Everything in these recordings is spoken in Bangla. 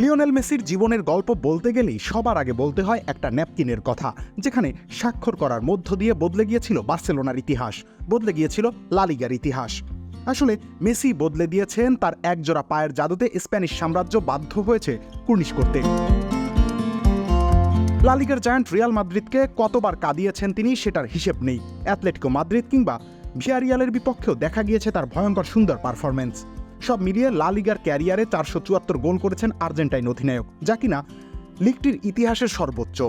লিওনেল মেসির জীবনের গল্প বলতে গেলেই সবার আগে বলতে হয় একটা ন্যাপকিনের কথা, যেখানে স্বাক্ষর করার মধ্য দিয়ে বদলে গিয়েছিল বার্সেলোনার ইতিহাস, বদলে গিয়েছিল লা লিগার ইতিহাস। আসলে মেসি বদলে দিয়েছেন তার একজোড়া পায়ের জাদুতে স্প্যানিশ সাম্রাজ্য বাধ্য হয়েছে কুর্নিশ করতে। লা লিগার জায়ান্ট রিয়াল মাদ্রিদকে কতবার কাঁদিয়েছেন তিনি সেটার হিসেব নেই। অ্যাথলেটিকো মাদ্রিদ কিংবা ভিয়ারিয়ালের বিপক্ষেও দেখা গিয়েছে তার ভয়ঙ্কর সুন্দর পারফরম্যান্স। সব মিলিয়ে লা লিগার ক্যারিয়ারে 474 গোল করেছেন আর্জেন্টাইন অধিনায়ক, যা কিনা লিগটির ইতিহাসের সর্বোচ্চ।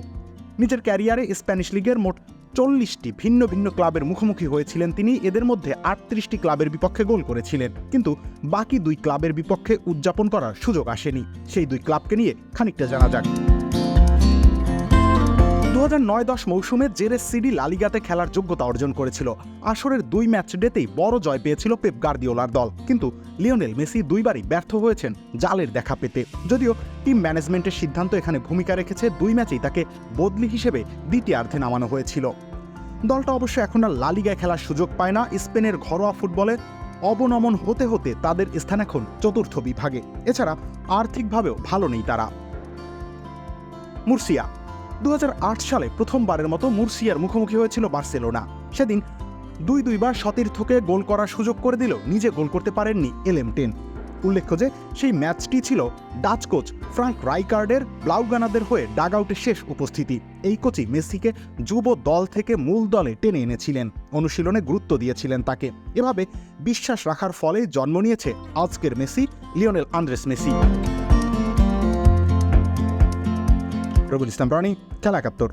নিজের ক্যারিয়ারে স্প্যানিশ লিগের মোট 40টি ভিন্ন ভিন্ন ক্লাবের মুখোমুখি হয়েছিলেন তিনি। এদের মধ্যে 38টি ক্লাবের বিপক্ষে গোল করেছিলেন, কিন্তু বাকি 2 ক্লাবের বিপক্ষে উদযাপন করার সুযোগ আসেনি। সেই 2 ক্লাবকে নিয়ে খানিকটা জানা যাক। 2009-10 মৌসুমে জেরেস সিডি লা লিগাতে খেলার যোগ্যতা অর্জন করেছিল। আসরের 2 ম্যাচ ডেতেই বড় জয় পেয়েছিল পেপ গার্দিওলার দল, কিন্তু লিওনেল মেসি 2বারই ব্যর্থ হয়েছেন জালের দেখা পেতে। যদিও টিম ম্যানেজমেন্টের সিদ্ধান্ত এখানে ভূমিকা রেখেছে, 2 ম্যাচেই তাকে বদলি হিসেবে দ্বিতীয়ার্ধে নামানো হয়েছিল। দলটা অবশ্য এখন আর লা লিগায় খেলার সুযোগ পায় না। স্পেনের ঘরোয়া ফুটবলে অবনমন হতে হতে তাদের স্থান এখন 4র্থ বিভাগে। এছাড়া আর্থিকভাবেও ভালো নেই তারা। মুর্সিয়া 2008 সালে প্রথমবারের মতো মুর্সিয়ার মুখোমুখি হয়েছিল বার্সেলোনা। সেদিন 2-2বার সতীর্থকে গোল করার সুযোগ করে দিলেও নিজে গোল করতে পারেননি এলএম10। উল্লেখ্য যে সেই ম্যাচটি ছিল ডাচ কোচ ফ্রাঙ্ক রাইকার্ডের ব্লাউগানাদের হয়ে ডাগআউটে শেষ উপস্থিতি। এই কোচই মেসিকে যুব দল থেকে মূল দলে টেনে এনেছিলেন, অনুশীলনে গুরুত্ব দিয়েছিলেন তাকে। এভাবে বিশ্বাস রাখার ফলে জন্ম নিয়েছে আজকের Messi, Lionel Andres Messi. Rabiul Islam Roni, খেলা 71।